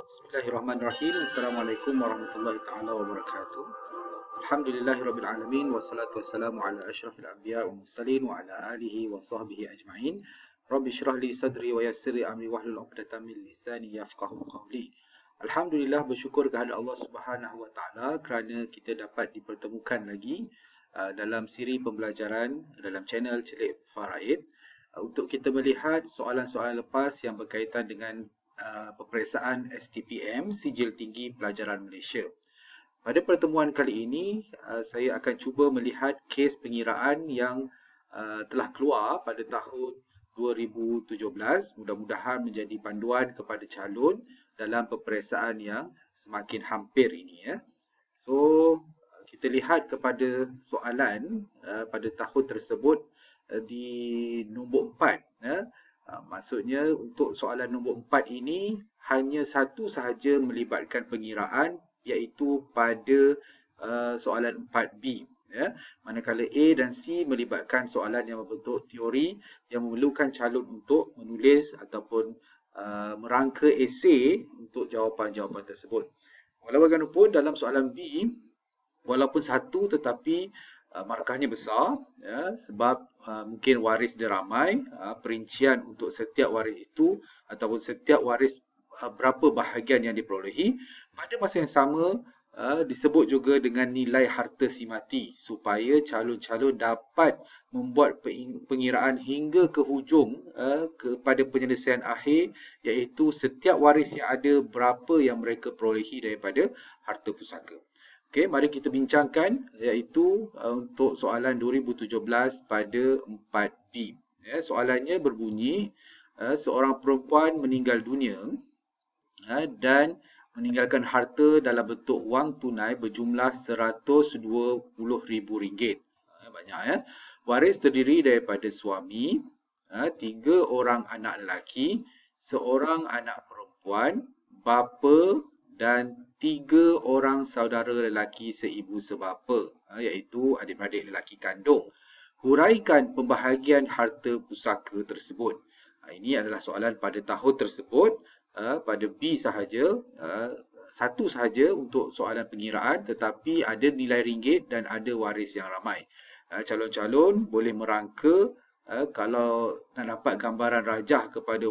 Bismillahirrahmanirrahim. Assalamualaikum warahmatullahi taala wabarakatuh. Alhamdulillahirabbil alamin wassalatu wassalamu ala asyrafil anbiya wal mursalin wa ala alihi wa sahbihi ajma'in. Rabbi shrah li sadri wa yassir li amri wahlul 'uqdatam min lisani yafqahu qawli. Alhamdulillah, bersyukur kepada Allah Subhanahu wa taala kerana kita dapat dipertemukan lagi dalam siri pembelajaran dalam channel Celik Faraid untuk kita melihat soalan-soalan lepas yang berkaitan dengan peperiksaan STPM, Sijil Tinggi Pelajaran Malaysia. Pada pertemuan kali ini, saya akan cuba melihat kes pengiraan yang telah keluar pada tahun 2017. Mudah-mudahan menjadi panduan kepada calon dalam peperiksaan yang semakin hampir ini. So, kita lihat kepada soalan pada tahun tersebut di nombor 4. Maksudnya untuk soalan nombor 4 ini hanya satu sahaja melibatkan pengiraan, iaitu pada soalan 4B. Manakala A dan C melibatkan soalan yang berbentuk teori yang memerlukan calon untuk menulis ataupun merangka esei untuk jawapan-jawapan tersebut. Walau bagaimanapun dalam soalan B, walaupun satu tetapi markahnya besar, sebab mungkin waris dia ramai, perincian untuk setiap waris itu ataupun setiap waris berapa bahagian yang diperolehi. Pada masa yang sama disebut juga dengan nilai harta si mati supaya calon-calon dapat membuat pengiraan hingga ke hujung kepada penyelesaian akhir, iaitu setiap waris yang ada berapa yang mereka perolehi daripada harta pusaka. Okey, mari kita bincangkan iaitu untuk soalan 2017 pada 4B. Soalannya berbunyi, seorang perempuan meninggal dunia dan meninggalkan harta dalam bentuk wang tunai berjumlah RM120,000. Banyak. Waris terdiri daripada suami, 3 orang anak lelaki, seorang anak perempuan, bapa dan 3 orang saudara lelaki seibu sebapa, iaitu adik-beradik lelaki kandung. Huraikan pembahagian harta pusaka tersebut. Ini adalah soalan pada tahun tersebut, pada B sahaja, satu sahaja untuk soalan pengiraan, tetapi ada nilai ringgit dan ada waris yang ramai. Calon-calon boleh merangka kalau nak dapat gambaran rajah kepada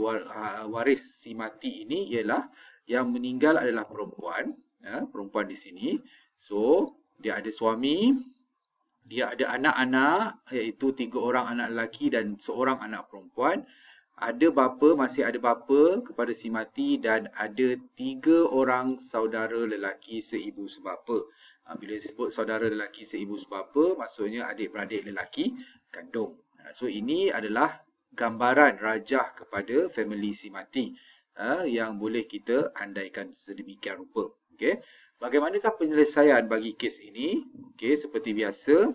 waris si mati ini ialah yang meninggal adalah perempuan, perempuan di sini. So, dia ada suami, dia ada anak-anak, iaitu 3 orang anak lelaki dan seorang anak perempuan. Ada bapa, masih ada bapa kepada si mati dan ada 3 orang saudara lelaki seibu sebapa. Bila disebut saudara lelaki seibu sebapa, maksudnya adik-beradik lelaki kandung. So, ini adalah gambaran rajah kepada family si mati yang boleh kita andaikan sedemikian rupa. Okey, bagaimanakah penyelesaian bagi kes ini? Okey, seperti biasa,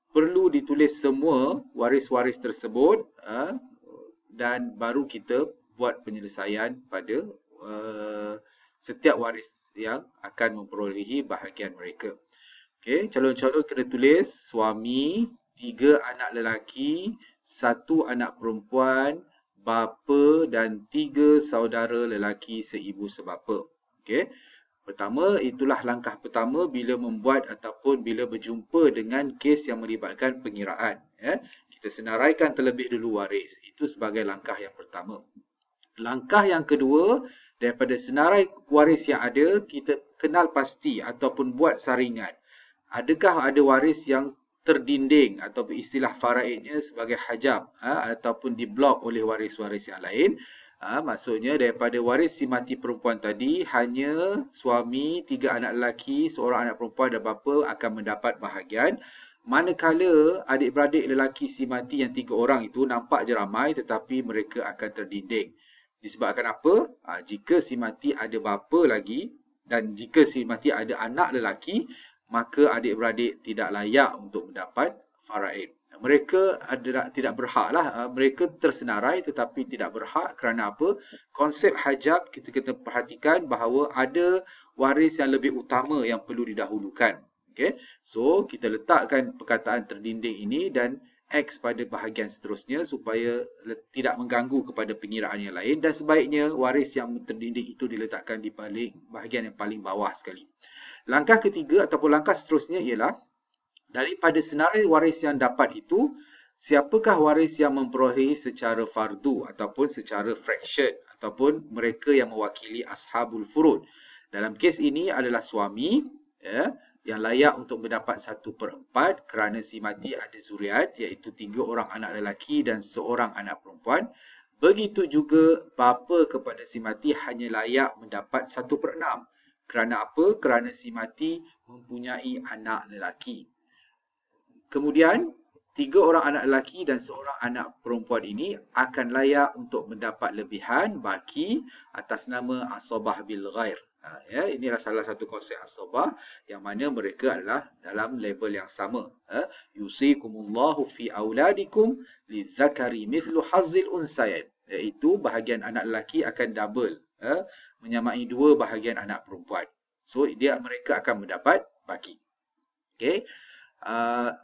perlu ditulis semua waris-waris tersebut dan baru kita buat penyelesaian pada setiap waris yang akan memperolehi bahagian mereka. Okey, calon-calon kena tulis suami, 3 anak lelaki, 1 anak perempuan, bapa dan 3 saudara lelaki seibu sebapa. Okey. Pertama, itulah langkah pertama bila membuat ataupun bila berjumpa dengan kes yang melibatkan pengiraan. Kita senaraikan terlebih dulu waris. Itu sebagai langkah yang pertama. Langkah yang kedua, daripada senarai waris yang ada, kita kenal pasti ataupun buat saringan. Adakah ada waris yang terdinding ataupun istilah faraidnya sebagai hajab ataupun diblok oleh waris-waris yang lain. Maksudnya daripada waris si mati perempuan tadi, hanya suami, 3 anak lelaki, seorang anak perempuan dan bapa akan mendapat bahagian. Manakala adik-beradik lelaki si mati yang 3 orang itu nampak je ramai tetapi mereka akan terdinding. Disebabkan apa? Jika si mati ada bapa lagi dan jika si mati ada anak lelaki, maka adik-beradik tidak layak untuk mendapat faraid. Mereka tidak berhaklah, mereka tersenarai tetapi tidak berhak. Kerana apa? Konsep hajab kita perhatikan bahawa ada waris yang lebih utama yang perlu didahulukan. Okay? So, kita letakkan perkataan terdinding ini dan X pada bahagian seterusnya supaya tidak mengganggu kepada pengiraan yang lain, dan sebaiknya waris yang terdinding itu diletakkan di balik bahagian yang paling bawah sekali. Langkah ketiga ataupun langkah seterusnya ialah daripada senarai waris yang dapat itu, siapakah waris yang memperolehi secara fardu ataupun secara fraction ataupun mereka yang mewakili ashabul furud. Dalam kes ini adalah suami, ya, yang layak untuk mendapat 1/4 kerana si mati ada zuriat, iaitu 3 orang anak lelaki dan seorang anak perempuan. Begitu juga bapa kepada si mati hanya layak mendapat 1/6. Kerana apa? Kerana si mati mempunyai anak lelaki. Kemudian 3 orang anak lelaki dan seorang anak perempuan ini akan layak untuk mendapat lebihan baki atas nama asabah bil ghair. Ya, inilah salah satu konsep asabah yang mana mereka adalah dalam level yang sama. Yusikumullahu fi auladikum lidzakari mithlu hazzil unsayain, iaitu bahagian anak lelaki akan double, menyamai 2 bahagian anak perempuan. So mereka akan mendapat baki. Okey.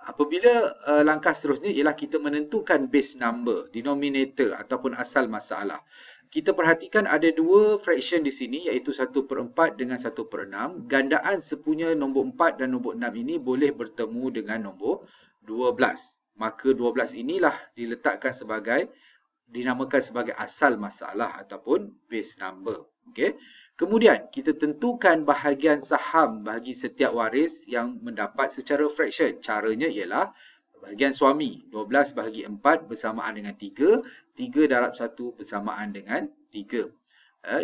Apabila langkah seterusnya ialah kita menentukan base number, denominator ataupun asal masalah. Kita perhatikan ada 2 fraction di sini, iaitu 1/4 dengan 1/6. Gandaan sepunya nombor 4 dan nombor 6 ini boleh bertemu dengan nombor 12. Maka 12 inilah dinamakan sebagai asal masalah ataupun base number. Okey. Kemudian kita tentukan bahagian saham bagi setiap waris yang mendapat secara fraction. Caranya ialah bahagian suami 12 bahagi 4 bersamaan dengan 3, 3 darab 1 bersamaan dengan 3.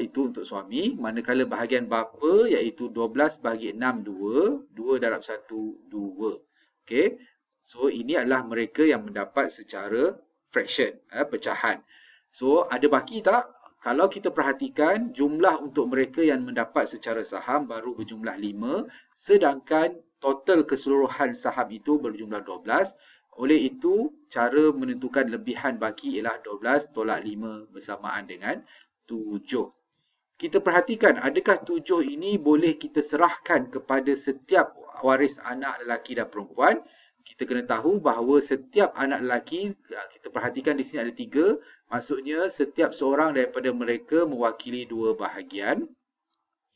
Itu untuk suami. Manakala bahagian bapa iaitu 12 bahagi 6 2, 2 darab 1 2. Okey. So ini adalah mereka yang mendapat secara fraction, pecahan. So ada baki tak? Kalau kita perhatikan jumlah untuk mereka yang mendapat secara saham baru berjumlah 5, sedangkan total keseluruhan saham itu berjumlah 12. Oleh itu, cara menentukan lebihan baki ialah 12 tolak 5 bersamaan dengan 7. Kita perhatikan adakah 7 ini boleh kita serahkan kepada setiap waris anak lelaki dan perempuan. Kita kena tahu bahawa setiap anak lelaki, kita perhatikan di sini ada 3, maksudnya setiap seorang daripada mereka mewakili 2 bahagian.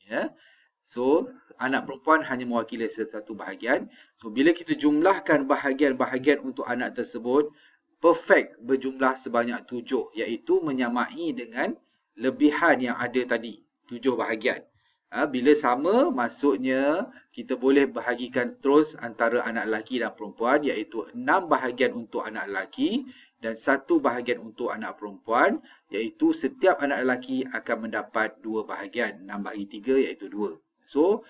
Ya. So, anak perempuan hanya mewakili satu bahagian. So, bila kita jumlahkan bahagian-bahagian untuk anak tersebut, perfect berjumlah sebanyak 7, iaitu menyamai dengan lebihan yang ada tadi, 7 bahagian. Bila sama, maksudnya kita boleh bahagikan terus antara anak lelaki dan perempuan, iaitu 6 bahagian untuk anak lelaki dan 1 bahagian untuk anak perempuan, iaitu setiap anak lelaki akan mendapat 2 bahagian. 6 bahagi 3 iaitu 2. So,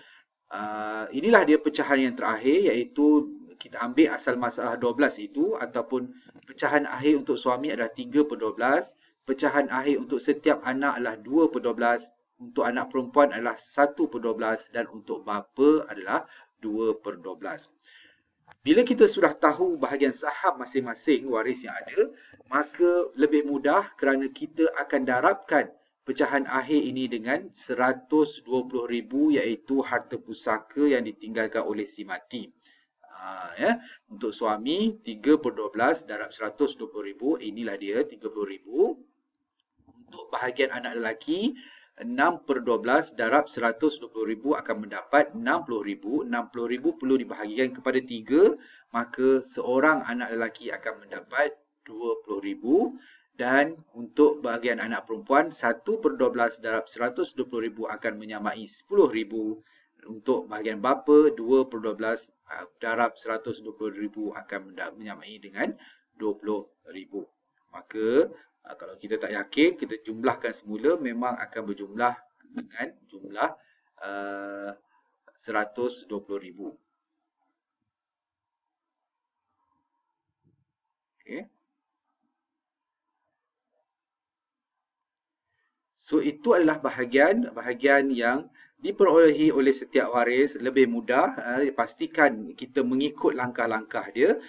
inilah dia pecahan yang terakhir, iaitu kita ambil asal masalah 12 itu, ataupun pecahan akhir untuk suami adalah 3/12, pecahan akhir untuk setiap anak adalah 2/12, untuk anak perempuan adalah 1/12 dan untuk bapa adalah 2/12. Bila kita sudah tahu bahagian saham masing-masing waris yang ada, maka lebih mudah kerana kita akan darabkan pecahan akhir ini dengan 120,000, iaitu harta pusaka yang ditinggalkan oleh si mati. Ya. Untuk suami 3/12 darab 120,000, inilah dia 30,000. Untuk bahagian anak lelaki 6/12 darab 120,000 akan mendapat 60,000. 60,000 perlu dibahagikan kepada 3, maka seorang anak lelaki akan mendapat 20,000. Dan untuk bahagian anak perempuan 1/12 darab 120,000 akan menyamai 10,000. Untuk bahagian bapa 2/12 darab 120,000 akan menyamai dengan 20,000. Maka kalau kita tak yakin, kita jumlahkan semula, memang akan berjumlah dengan jumlah 120,000. Okay. So, itu adalah bahagian yang diperolehi oleh setiap waris. Lebih mudah, pastikan kita mengikut langkah-langkah dia,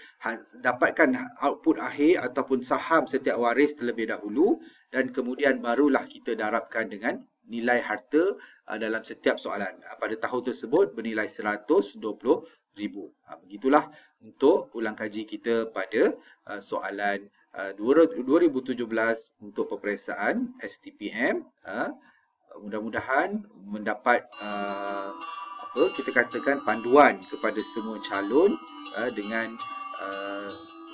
dapatkan output akhir ataupun saham setiap waris terlebih dahulu, dan kemudian barulah kita darabkan dengan nilai harta dalam setiap soalan. Pada tahun tersebut bernilai 120,000. Begitulah untuk ulang kaji kita pada soalan 2017 untuk peperiksaan STPM. Mudah-mudahan mendapat kita katakan panduan kepada semua calon dengan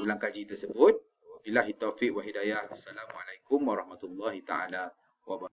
ulang kaji tersebut. Wabillahi taufiq wa hidayah. Assalamualaikum warahmatullahi taala wabarakatuh.